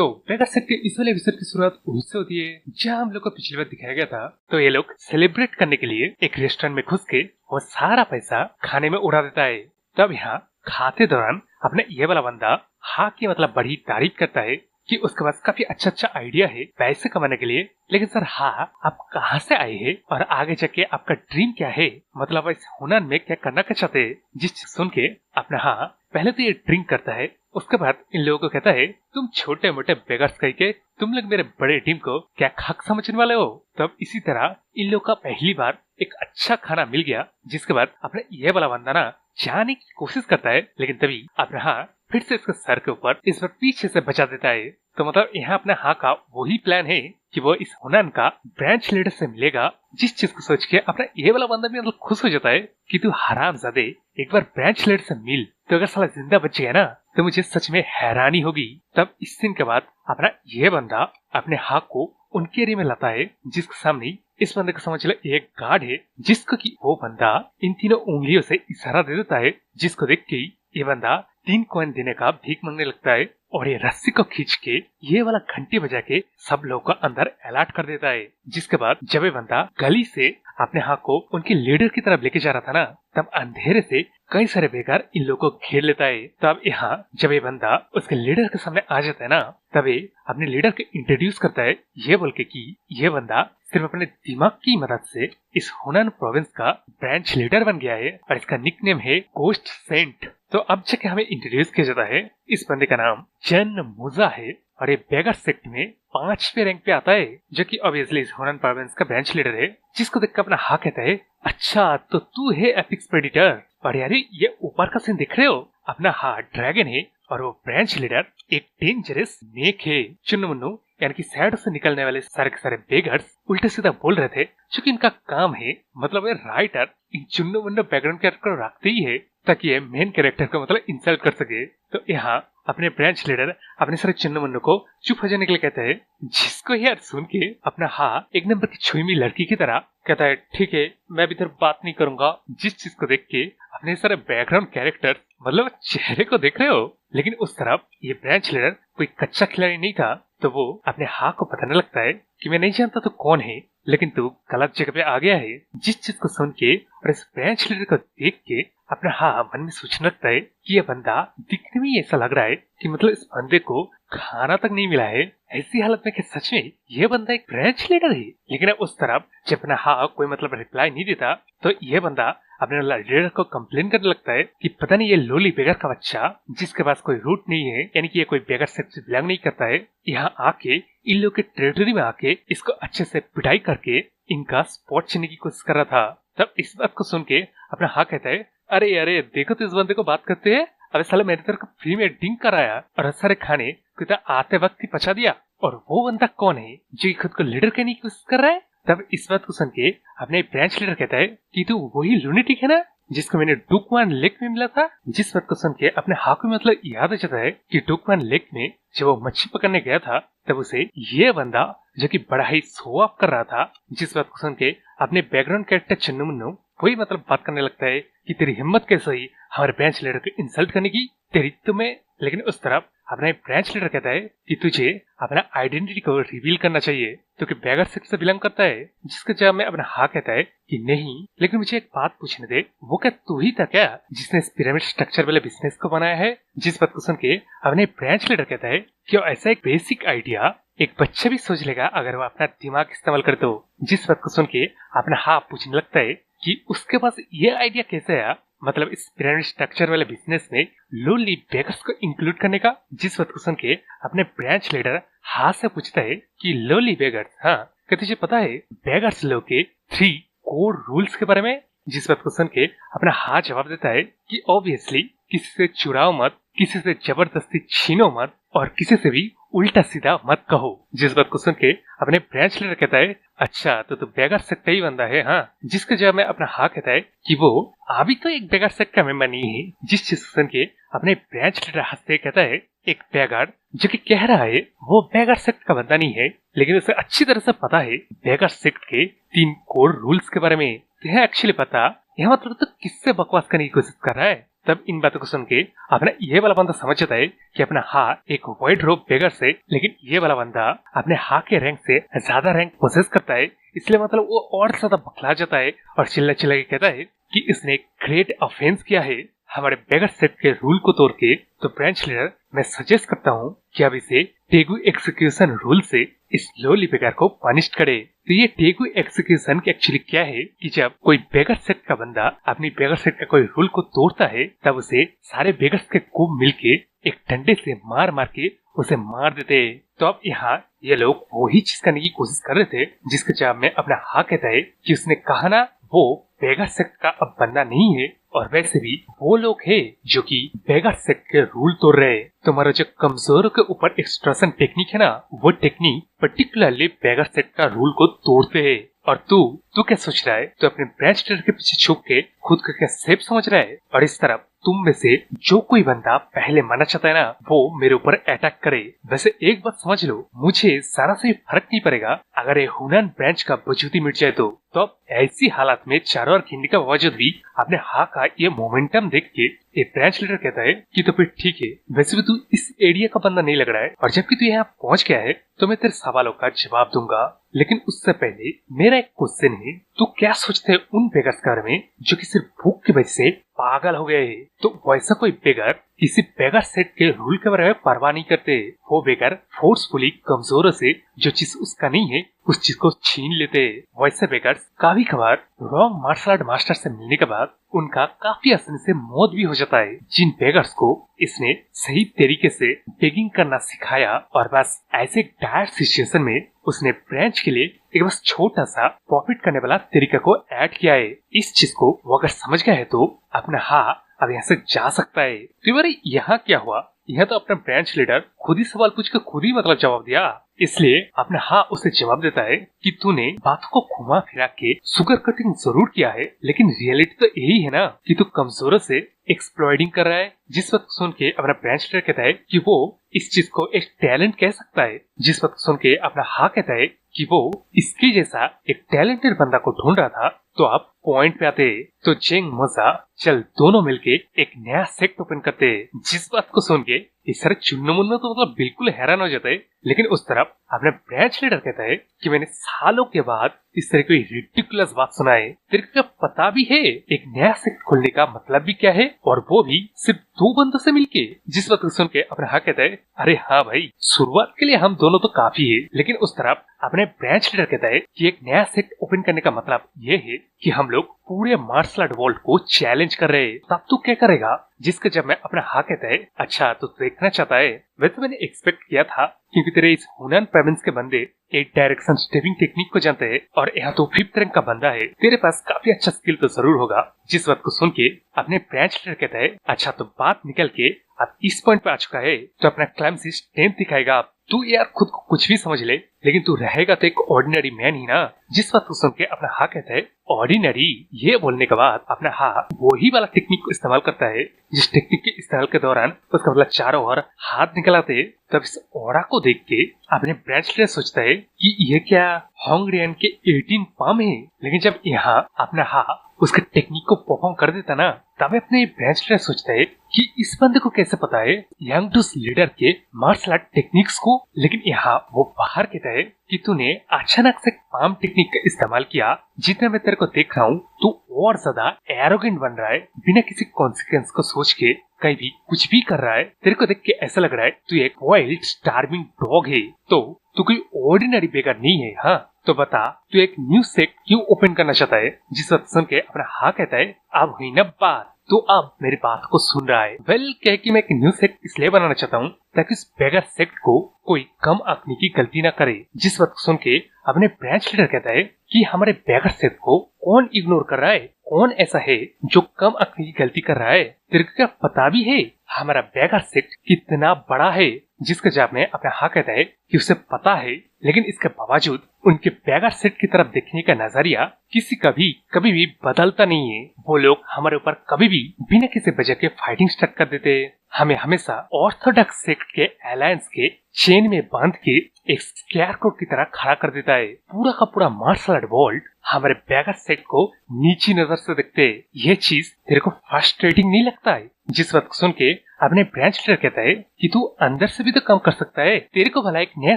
तो बेगर सेट के इस वाले एपिसोड की शुरुआत उनसे होती है जहाँ हम लोग को पिछली बार दिखाया गया था। तो ये लोग सेलिब्रेट करने के लिए एक रेस्टोरेंट में घुस के वो सारा पैसा खाने में उड़ा देता है। तब यहाँ खाते दौरान अपने ये वाला बंदा हाँ की मतलब बड़ी तारीफ करता है कि उसके पास काफी अच्छा आइडिया है पैसे कमाने के लिए। लेकिन सर हाँ, आप कहाँ से आए हैं और आगे जाके आपका ड्रीम क्या है, मतलब इस हुनर में क्या करना क्या चाहते हैं। जिस सुन के अपना हाँ पहले तो ये ड्रिंक करता है, उसके बाद इन लोगों को कहता है तुम छोटे मोटे बेगर्स कह के तुम लोग मेरे बड़े टीम को क्या खाक समझने वाले हो। तब इसी तरह इन लोगों का पहली बार एक अच्छा खाना मिल गया, जिसके बाद अपने ये वाला बंदा ना जाने की कोशिश करता है, लेकिन तभी अपना हाँ फिर से इसके सर के ऊपर इस बार पीछे से बचा देता है। तो मतलब यहाँ अपने हाँ का वही प्लान है कि वो इस हुनर का ब्रांच लीडर से मिलेगा। जिस चीज को सोच के अपना ये वाला बंदा भी मतलब खुश हो जाता है कि तू हरामजादे एक बार ब्रांच लीडर से मिल, तो अगर साला जिंदा बच गया ना तो मुझे सच में हैरानी होगी। तब इस दिन के बाद अपना ये बंदा अपने हाँ को उनके एरिया में लाता है, जिसके सामने इस बंदे को समझ लो एक गार्ड है, जिसको कि वो बंदा इन तीनों उंगलियों से इशारा दे देता है, जिसको देख के ये बंदा 3 कॉइन देने का भीख मांगने लगता है और ये रस्सी को खींच के ये वाला घंटी बजा के सब लोग को अंदर अलर्ट कर देता है। जिसके बाद जब ये बंदा गली से अपने हाथ को उनके लीडर की तरफ लेके जा रहा था ना, तब अंधेरे से कई सारे बेकार इन लोगों को घेर लेता है। तब यहाँ जब ये बंदा उसके लीडर के सामने आ जाता है ना, तब ये अपने लीडर को इंट्रोड्यूस करता है ये बोल के कि ये बंदा सिर्फ अपने दिमाग की मदद से इस हुनन प्रोविंस का ब्रांच लीडर बन गया है और इसका निकनेम है गोस्ट सेंट। तो अब जब हमें इंट्रोड्यूस किया जाता है इस बंदे का नाम जन मुजा है और ये बेगर सेक्ट में 5वें रैंक पे आता है, जो कि ऑब्वियसली इस हुनन प्रोविंस का ब्रांच लीडर है। जिसको देखकर अपना हाँ कहता है अच्छा तो तू है एपिक्स प्रेडिटर। और यार ये ऊपर का सीन देख रहे हो, अपना हाँ ड्रैगन है और वो ब्रांच लीडर एक डेंजरस नेक है। चुन्नू मुन्नू यानी कि साइड से निकलने वाले सारे के सारे बेगर्स उल्टे सीधा बोल रहे थे, क्योंकि इनका काम है मतलब ये writer in Chunnu Munnu background character को रखते ही है ताकि ये मेन कैरेक्टर को मतलब इंसल्ट कर सके। तो यहाँ अपने ब्रांच लीडर अपने सारे चुन्नू मुन्नू को चुप हो जाने के लिए कहते हैं, जिसको यार सुन के अपना हाँ एक नंबर की छुईमी लड़की की तरह कहता है ठीक है मैं भी इधर बात नहीं करूंगा। जिस चीज को देख के अपने सारे बैकग्राउंड कैरेक्टर मतलब चेहरे को देख रहे हो, लेकिन उस तरफ ये ब्रांच लीडर कोई कच्चा खिलाड़ी नहीं था। तो वो अपने हाँ को बताने लगता है कि मैं नहीं जानता तो कौन है, लेकिन तू गलत जगह पे आ गया है। जिस चीज को सुन के और इस ब्रांच लीडर को देख के अपना हाँ मन में सोचने लगता है कि ये बंदा दिखने में ऐसा लग रहा है कि मतलब इस बंदे को खाना तक नहीं मिला है। ऐसी हालत में कि सच में ये बंदा एक ब्रांच लीडर है। लेकिन अब उस तरफ जब अपना हाँ कोई मतलब रिप्लाई नहीं देता, तो ये बंदा अपने लीडर को कंप्लेन करने लगता है कि पता नहीं ये लोली बेगर का बच्चा जिसके पास कोई रूट नहीं है, यानी कि ये कोई बेगर सेक्ट से बिलोंग नहीं करता है, यहाँ आके इन लोग के टेरिटरी में आके इसको अच्छे से पिटाई करके इनका स्पॉट छीनने की कोशिश कर रहा था। तब इस बात को सुन के अपना हाँ कहता है अरे अरे देखो तो इस बंदे को बात करते हैं, अरे साले मेरी तरफ फ्री में ड्रिंक कराया और सारे खाने कितना आते वक्त ही पचा दिया, और वो बंदा कौन है जो खुद को लीडर कहने की कोशिश कर रहा है। तब इस बात को सुन के अपने ब्रांच लीडर कहता है कि तू वही लूनेटिक है ना जिसको मैंने डुकवान लेक में मिला था। जिस बात को सुन के अपने हाँ को मतलब याद आ जाता है कि डुकवान लेक में जब वो मच्छी पकड़ने गया था तब उसे ये बंदा जो कि बड़ा ही शो ऑफ कर रहा था। जिस बात को सुन के अपने बैकग्राउंड कैरेक्टर चन्नू मुन्नू वही मतलब बात करने लगता है कि तेरी हिम्मत कैसे हुई हमारे ब्रांच लीडर को इंसल्ट करने की, तेरी तुम्हें। लेकिन उस तरफ अपना ब्रांच लीडर कहता है कि तुझे अपना आइडेंटिटी को रिवील करना चाहिए, क्योंकि बैगर सेक्ट से बिलोंग करता है। जिसके जवाब में अपना हाँ कहता है कि नहीं, लेकिन मुझे एक बात पूछने दे, वो क्या तू ही था क्या जिसने इस पिरामिड स्ट्रक्चर वाले बिजनेस को बनाया है। जिस बात को सुन के अपने ब्रांच लीडर कहता है कि ऐसा एक बेसिक आइडिया एक बच्चा भी सोच लेगा अगर वो अपना दिमाग इस्तेमाल करे तो। जिस बात को सुन के अपना हाँ पूछने लगता है कि उसके पास ये आइडिया कैसे आया, मतलब इस पिरामिड स्ट्रक्चर वाले बिजनेस में लोनली बेगर्स को इंक्लूड करने का। जिस बात को सुन के अपने ब्रांच लीडर हाँ से पूछता है कि लोनली बेगर्स, हाँ क्या तुझे पता है बेगर्स लोग के 3 कोर रूल्स के बारे में। जिस बात को सुन के अपना हाँ जवाब देता है कि ऑब्वियसली किसी से चुराओ मत, किसी से जबरदस्ती छीनो मत और किसी से भी उल्टा सीधा मत कहो। जिस बात को सुन के अपने ब्रांच लीडर कहता है अच्छा तो बेगर सेक्ट का ही बंदा है हाँ। जिसके जवाब में अपना हाँ कहता है कि वो अभी तो एक बेगर सेक्ट का मेंबर नहीं है। जिस चीज सुन के अपने ब्रांच लीडर हंसते कहता है एक बेगर जो कि कह रहा है वो बेगर सेक्ट का बंदा नहीं है, लेकिन उसे अच्छी तरह से पता है बेगर सेक्ट के 3 कोर रूल्स के बारे में। तुम्हें एक्चुअली पता, यह मतलब तो किससे बकवास करने की कोशिश कर रहा है। तब इन बातों को सुन के अपना ये वाला बंदा समझ जाता है कि अपना हा एक वाइड रोब बेगर से, लेकिन ये वाला बंदा अपने हा के रैंक से ज्यादा रैंक पोसेस करता है, इसलिए मतलब वो और ज्यादा बखला जाता है और चिल्ला चिल्ला के कहता है कि इसने ग्रेट ऑफेंस किया है हमारे बेगर सेट के रूल को तोड़ के। तो ब्रांच लीडर, मैं सजेस्ट करता हूँ कि अब इसे टेगु एक्सिक्यूशन रूल से इस लोली बेगर को पनिश करे। तो ये टेगु एक्सिक्यूशन एक्चुअली क्या है कि जब कोई बेगर सेट का बंदा अपनी बेगर सेट का कोई रूल को तोड़ता है, तब उसे सारे बेगर्स के को मिलके एक डंडे से मार मार के उसे मार देते। तो अब यहाँ ये लोग वही चीज करने की कोशिश कर रहे थे जिसके जवाब में अपना हा कहता है कि उसने कहा ना वो बेगर सेक्ट का अब बंदा नहीं है, और वैसे भी वो लोग हैं जो कि बेगर सेक्ट के रूल तोड़ रहे हैं। तुम्हारा जो कमजोरों के ऊपर एक्सट्रैक्शन टेक्निक है ना, वो टेक्निक पर्टिकुलरली बेगर सेक्ट का रूल को तोड़ते हैं। और तू क्या सोच रहा है? तो अपने ब्रांच लीडर के पीछे छुप के खुद को क्या सेफ समझ रहा है? और इस तरफ तुम में से जो कोई बंदा पहले मरना चाहता है ना, वो मेरे ऊपर अटैक करे। वैसे एक बात समझ लो, मुझे सारा से फर्क नहीं पड़ेगा अगर ये हुनन ब्रांच का वजूदी मिट जाए तो। अब ऐसी हालात में चारों ओर घिरने का बावजूद भी अपने हा का ये मोमेंटम देख के एक ब्रांच लीडर कहता है कि तो फिर ठीक है, वैसे भी तू इस एरिया का बंदा नहीं लग रहा है, और जबकि तू यहाँ पहुँच गया है तो मैं तेरे सवालों का जवाब दूंगा। लेकिन उससे पहले मेरा एक क्वेश्चन है, तू क्या सोचते है उन बेगर्स के बारे में जो कि सिर्फ भूख की वजह से पागल हो गए? तो वैसा कोई बेगर किसी बेगर सेट के रूल के बारे में परवाह नहीं करते। वो बेगर फोर्सफुली कमजोरों से जो चीज उसका नहीं है उस चीज को छीन लेते। वैसे बेगर्स कभी कभार रॉन्ग मार्शल आर्ट मास्टर से मिलने के बाद उनका काफी आसानी से मौत भी हो जाता है। जिन बेगर्स को इसने सही तरीके से बेगिंग करना सिखाया, और बस ऐसे डायर सिचुएशन में उसने ब्रांच के लिए एक बस छोटा सा प्रॉफिट करने वाला तरीका को ऐड किया है। इस चीज को वो अगर समझ गया है तो अपना हा अब यहाँ से जा सकता है। तो यहाँ क्या हुआ? यह तो अपना ब्रांच लीडर खुद ही सवाल पूछ कर खुद ही मतलब जवाब दिया। इसलिए अपना हा उसे जवाब देता है कि तूने बात को घुमा फिरा के सुगर कटिंग जरूर किया है, लेकिन रियलिटी तो यही है ना कि तू कमजोरों से एक्सप्लॉइटिंग कर रहा है। जिस वक्त सुन के अपना ब्रांच लीडर कहता है कि वो इस चीज को एक टैलेंट कह सकता है, जिस वक्त सुन के अपना हा कहता है कि वो इसके जैसा एक टैलेंटेड बंदा को ढूंढ रहा था। तो आप पॉइंट पे आते तो जेंग मजा चल दोनों मिलके एक नया सेक्ट ओपन करते। जिस बात को सुन के इस तरह चुन्नू मुन्नू तो मतलब बिल्कुल हैरान हो जाता है, लेकिन उस तरफ अपने ब्रांच लीडर कहता है कि मैंने सालों के बाद इस तरह की रिडिकुलस बात सुना है। तेरे को पता भी है एक नया सेक्ट खोलने का मतलब भी क्या है, और वो भी सिर्फ 2 बंदों से मिलके। जिस वक्त सुन के अपना हा कहता है अरे हाँ भाई, शुरुआत के लिए हम दोनों तो काफी है, लेकिन उस तरफ अपने ब्रांच लीडर कहता है कि एक नया सेक्ट ओपन करने का मतलब ये है कि हम लोग पूरे मार्शल आर्ट वर्ल्ड को चैलेंज कर रहे हैं। तब तू क्या करेगा? जिसके जब मैं अपना हा कहता है अच्छा तो देखना चाहता है। वैसे मैंने एक्सपेक्ट किया था, क्योंकि तेरे इस हुनन प्रोविंस के बंदे एक डायरेक्शन स्टेपिंग टेक्निक को जानते हैं, और यहाँ तो 5th रैंक का बंदा है, तेरे पास काफी अच्छा स्किल तो जरूर होगा। जिस बात को सुन के अपने ब्रांच लीडर कहता है अच्छा तो बात निकल के अब इस पॉइंट पे आ चुका है तो अपना क्लाइमेक्स 10 दिखाएगा। तू यार खुद को कुछ भी समझ ले, लेकिन तू रहेगा तो एक ऑर्डिनरी मैन ही ना। जिस बात को सुन के अपना हा कहता है ऑर्डिनरी। ये बोलने के बाद अपना हा वही वाला टेक्निक को इस्तेमाल करता है जिस टेक्निक के इस्तेमाल के दौरान उसका मतलब चारों ओर हाथ निकल आते। तब इस ऑरा को देख के अपने ब्रांच लीडर सोचता है कि ये क्या होंगरियन के 18 पाम है। लेकिन जब यहाँ अपना हा उसके टेक्निक को परफॉर्म कर देता ना, तब अपने ब्रांच लीडर सोचता है कि इस बंदे को कैसे पता है यंगडूस लीडर के मार्शल आर्ट टेक्निक्स को। लेकिन यहाँ वो बाहर कहता है कि तूने अचानक से पाम टेक्निक का इस्तेमाल किया। जितना मैं तेरे को देख रहा हूँ तू और ज्यादा एरोगेंट बन रहा है, बिना किसी कॉन्सिक्वेंस को सोच के कहीं भी कुछ भी कर रहा है। तेरे को देख के ऐसा लग रहा है तू एक वाइल्ड स्टार्विंग डॉग है, तो तू कोई ऑर्डिनरी बेगर नहीं है। हाँ तो बता तू एक न्यू सेक्ट क्यों ओपन करना चाहता है? जिस वक्त सुन के अपना हा कहता है अब हुई ना बात, तो अब मेरी बात को सुन रहा है। वेल कह कि मैं एक न्यू सेक्ट इसलिए बनाना चाहता हूँ ताकि इस बेगर सेक्ट को कोई कम आंकने की गलती ना करे। जिस वक्त सुन के अपने ब्रांच लीडर कहता है कि हमारे बेगर सेक्ट को कौन इग्नोर कर रहा है, कौन ऐसा है जो कम आंकने की गलती कर रहा है? तेरे को क्या पता भी है हमारा बेगर सेक्ट कितना बड़ा है? जिसके जवाब में अपना हा कहता है कि उसे पता है, लेकिन इसके बावजूद उनके बेगर सेट की तरफ देखने का नजरिया किसी का भी कभी भी बदलता नहीं है। वो लोग हमारे ऊपर कभी भी बिना किसी वजह के फाइटिंग स्टार्ट कर देते हैं। हमें हमेशा ऑर्थोडॉक्स सेक्ट के अलायंस के चेन में बांध के एक स्कैरक्रो की तरह खड़ा कर देता है। पूरा का पूरा मार्शल आर्ट वर्ल्ड हमारे बैगर सेक्ट को नीची नजर से देखते है। ये चीज तेरे को फ्रस्ट्रेटिंग नहीं लगता है? जिस बात को सुन के अपने ब्रांच लीडर कहता है कि तू अंदर से भी तो काम कर सकता है, तेरे को भला एक नया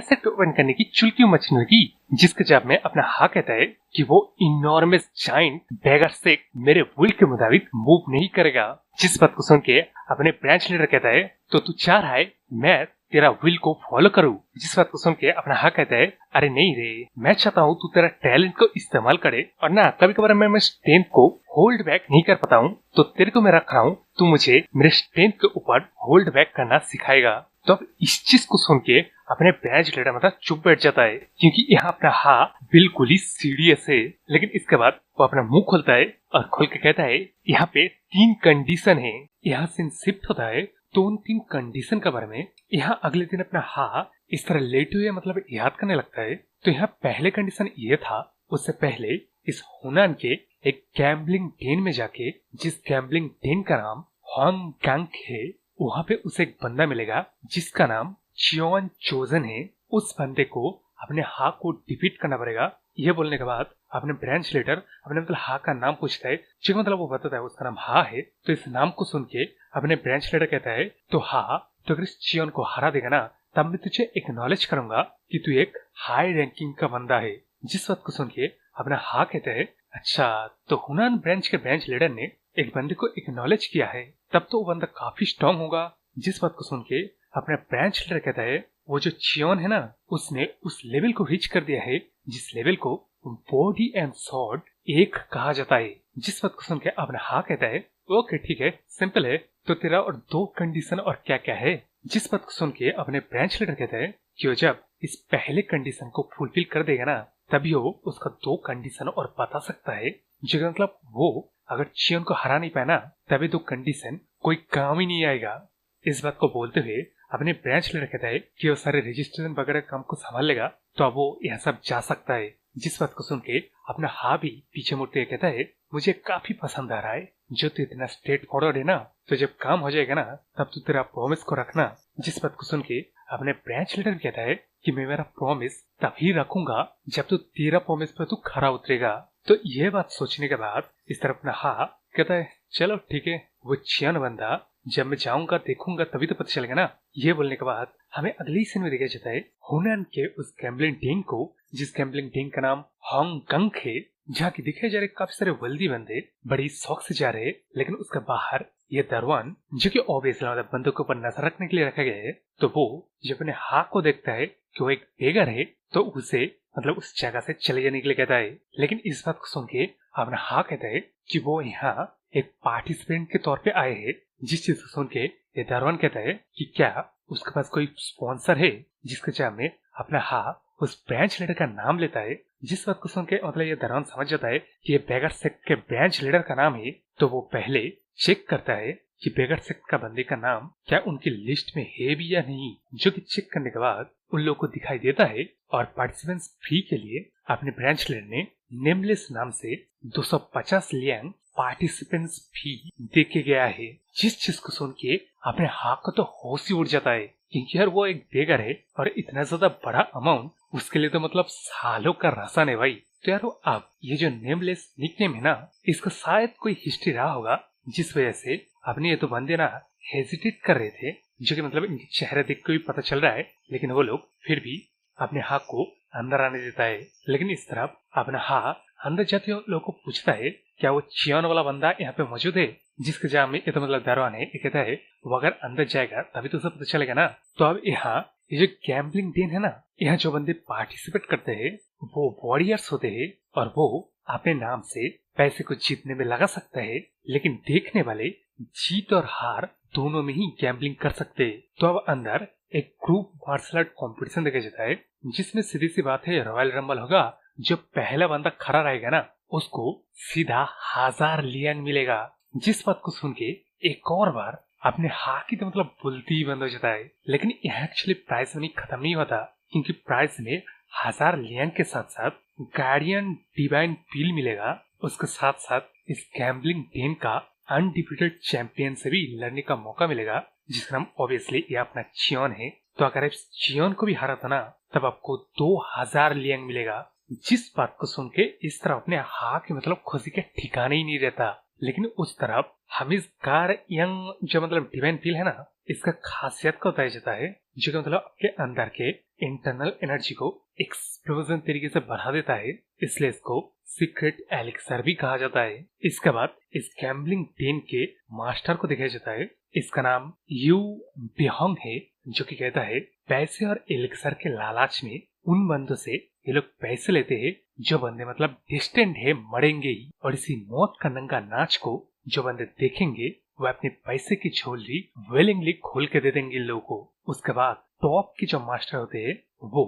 सेक्टर ओपन करने की चुल क्यों मचने लगी? जिसके जवाब में अपना हाँ कहता है कि वो इनॉर्मस जाइंट बैगर सेक्ट मेरे विल के मुताबिक मूव नहीं करेगा। जिस बात को सुन के अपने ब्रांच लीडर कहता है तो तू चाह रहा है मैं तेरा विल को फॉलो करूं? जिस बात को सुन के अपना हाँ कहता है अरे नहीं रे, मैं चाहता हूँ तू तेरा टैलेंट को इस्तेमाल करे और ना कभी कभार मैं स्ट्रेंथ को होल्ड बैक नहीं कर पाता हूँ, तो तेरे को मैं रख रहा हूँ, तू मुझे मेरे स्ट्रेंथ के ऊपर होल्ड बैक करना सिखाएगा। तो अब इस चीज को सुन के अपने ब्रांच लीडर मतलब चुप बैठ जाता है, क्योंकि यहाँ अपना हाँ बिल्कुल ही सीरियस है। लेकिन इसके बाद वो अपना मुंह खोलता है और खोल के कहता है यहाँ पे 3 कंडीशन है। यहाँ से शिफ्ट होता है तो उन 3 कंडीशन के बारे में यहाँ अगले दिन अपना हाँ इस तरह लेटे हुए मतलब याद करने लगता है। तो यहाँ पहले कंडीशन ये था, उससे पहले इस हुनान के एक गैम्बलिंग डेन में जाके, जिस गैम्बलिंग डेन का नाम हॉन्ग गंग है, वहाँ पे उसे एक बंदा मिलेगा जिसका नाम चियोन चोजन है। उस बंदे को अपने हाँ को डिफीट करना पड़ेगा। ये बोलने के बाद अपने ब्रांच लीडर अपने मतलब हाँ का नाम पूछता है, जो मतलब वो बताता है उसका नाम हाँ है। तो इस नाम को सुन के अपने ब्रांच लीडर कहता है तो हाँ, तो अगर इस चियोन को हरा देगा ना तब मैं तुझे एक्नॉलेज करूंगा कि तू एक हाई रैंकिंग का बंदा है। जिस बात को सुन के अपना हाँ कहता है अच्छा, तो हुनान ब्रांच के ब्रांच लीडर ने एक बंदे को एक्नॉलेज किया है, तब तो वो बंदा काफी स्ट्रांग होगा। जिस बात को सुन के अपना ब्रांच लीडर कहता है वो जो चियोन है ना, उसने उस लेवल को रीच कर दिया है जिस लेवल को बॉडी एंड सॉर्ड एक कहा जाता है। जिस बात को सुन के अपना हाँ कहता है ओके ठीक है, सिंपल है, तो तेरा और 2 कंडीशन और क्या क्या है? जिस बात को सुन के अपने ब्रांच लीडर कहता है कि वो जब इस पहले कंडीशन को फुलफिल कर देगा ना तभी वो उसका 2 कंडीशन और बता सकता है, जो मतलब वो अगर चियोन को हरा नहीं पाया ना तभी 2 कंडीशन कोई काम ही नहीं आएगा। इस बात को बोलते हुए अपने ब्रांच लीडर कहता है कि वो सारे रजिस्ट्रेशन वगैरह काम को संभाल लेगा तो अब वो यह सब जा सकता है। जिस बात को सुन के अपना हाँ भी पीछे मुड़ते कहता है मुझे काफी पसंद आ रहा है जो तू इतना स्ट्रेट फॉरवर्ड है ना, तो जब काम हो जाएगा ना तब तू तेरा प्रॉमिस को रखना। जिस बात को सुन के अपने ब्रांच लीडर कहता है कि मैं मेरा प्रॉमिस तभी रखूंगा जब तू तेरा प्रॉमिस पर तू खरा उतरेगा। तो ये बात सोचने के बाद इस तरफ अपना हाँ कहता है चलो ठीक है, वो चियोन बंदा जब मैं जाऊंगा देखूंगा तभी तो पता चलेगा ना। ये बोलने के बाद हमें अगली सीन में देखा जाता है हुनान के उस गैम्बलिंग डेन को, जिस गैम्बलिंग डेन का नाम हॉन्ग गंग है, जहाँ की दिखे जा रहे काफी सारे वेल्दी बंदे बड़ी शौक से जा रहे, लेकिन उसके बाहर ये दरवान जो कि ऑब्वियसली मतलब बंदों के ऊपर नजर रखने के लिए रखा गया है, तो वो जब अपने हाँ को देखता है कि वो एक बेगर है तो उसे मतलब उस जगह से चले जाने के लिए कहता है। लेकिन इस बात को सुन के अपना हाँ कहता है कि वो यहाँ एक पार्टिसिपेंट के तौर पे आए हैं। जिस चीज को सुन के ये दरवान कहता है कि क्या उसके पास कोई स्पॉन्सर है, जिसके जवाब में अपना हाँ उस ब्रांच लीडर का नाम लेता है। जिस बात को सुन के मतलब ये दरवान समझ जाता है कि ये बेगर सेक्ट के ब्रांच लीडर का नाम है, तो वो पहले चेक करता है कि बेगर सेक्ट का बंदे का नाम क्या उनकी लिस्ट में है भी या नहीं, जो कि चेक करने के बाद उन लोगों को दिखाई देता है। और पार्टिसिपेंट्स फ्री के लिए अपने ब्रांच लीडर ने नेमलेस नाम से 250 लियांग पार्टिसिपेंट्स भी देके गया है। जिस चीज को सुन के अपने हाथ को तो होश ही उड़ जाता है, क्योंकि यार वो एक बेगर है और इतना ज्यादा बड़ा अमाउंट उसके लिए तो मतलब सालों का राशन है भाई। तो यार अब ये जो नेमलेस निकनेम है ना, इसका शायद कोई हिस्ट्री रहा होगा जिस वजह से अपने ये तो बंदे ना हेजिटेट कर रहे थे, जो कि मतलब इनके चेहरे देख के भी पता चल रहा है, लेकिन वो लोग फिर भी अपने हाथ को अंदर आने देता है। लेकिन इस तरफ अपना हाथ अंदर जाते हुए लोगों को पूछता है क्या वो चियोन वाला बंदा यहाँ पे मौजूद है, जिसके जवाब में ये तो मतलब दरवान है, ये कहता है वो अगर अंदर जाएगा तभी तो उसे पता चलेगा ना। तो अब यहाँ ये जो गैम्बलिंग डेन है ना, यहाँ जो बंदे पार्टिसिपेट करते हैं वो वॉरियर्स होते हैं और वो अपने नाम से पैसे को जीतने में लगा सकता है, लेकिन देखने वाले जीत और हार दोनों में ही गैम्बलिंग कर सकते हैं। तो अब अंदर एक ग्रुप मार्शल आर्ट कॉम्पिटिशन देखा जाता है, जिसमें सीधी सी बात है रॉयल रंबल होगा। जो पहला बंदा खड़ा रहेगा ना उसको सीधा 1000 लियांग मिलेगा। जिस बात को सुन के एक और बार अपने हाँ की तो मतलब बुलती ही बंद हो जाता है। लेकिन यहाँ एक्चुअली प्राइस मनी खत्म नहीं होता, क्योंकि प्राइस में 1000 लियांग के साथ साथ गार्डियन डिवाइन पील मिलेगा। उसके साथ साथ इस गैम्बलिंग डेन का अनडिफिटेड चैंपियन से भी लड़ने का मौका मिलेगा, जिसका नाम ऑब्वियसली ये अपना चियोन है। तो अगर आप चियोन को भी हराता ना तब आपको 2000 लियांग मिलेगा। जिस बात को सुन के इस तरह अपने हाँ के मतलब खुशी के ठिकाने ही नहीं रहता। लेकिन उस तरफ हम इस कार यंग जो मतलब डिवाइन फील है ना, इसका खासियत को बताया जाता है, जो कि मतलब आपके अंदर के इंटरनल एनर्जी को एक्सप्लोजन तरीके से बढ़ा देता है। इसलिए इसको सीक्रेट एलिक्सर भी कहा जाता है। इसके बाद इस गैम्बलिंग डेन के मास्टर को दिखाया जाता है। इसका नाम यू बिहोंग है, जो कि कहता है पैसे और एलिक्सर के लालच में उन बंदों से ये लोग पैसे लेते हैं जो बंदे मतलब डिस्टेंट है, मरेंगे ही। और इसी मौत का नंगा नाच को जो बंदे देखेंगे वो अपने पैसे की झोली वेलिंगली खोल के दे देंगे इन लोगों को। उसके बाद टॉप के जो मास्टर होते हैं वो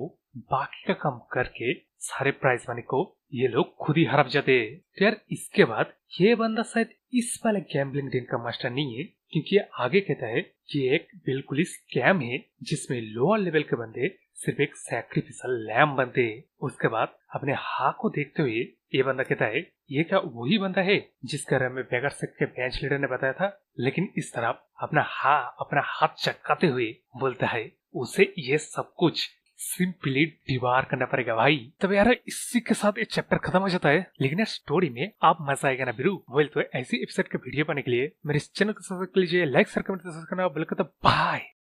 बाकी का काम करके सारे प्राइज मनी को ये लोग खुद ही हड़प जाते हैं। तो यार इसके बाद ये बंदा शायद इस वाले गैम्बलिंग डेन का मास्टर नहीं है, क्योंकि ये आगे कहता है कि एक बिल्कुल ही स्कैम है जिसमें लोअर लेवल के बंदे सिर्फ एक सैक्रिफिशियल लैम बनते हैं। उसके बाद अपने हाँ को देखते हुए ये बंदा कहता है ये क्या वही बंदा है जिसके बारे में बेगर सेक्ट के बेंच लीडर ने बताया था। लेकिन इस तरफ अपना हाथ चटकाते हुए बोलता है उसे ये सब कुछ सिंपली डिवार करना पड़ेगा भाई। तब यार इसी के साथ ये चैप्टर खत्म हो जाता है। लेकिन यार स्टोरी में आप मजा आएगा ना बिरू। बोल तो ऐसी एपिसोड के वीडियो पाने के लिए मेरे इस चैनल को सब्सक्राइब कर लीजिए, लाइक शेयर कमेंट करना। बाय।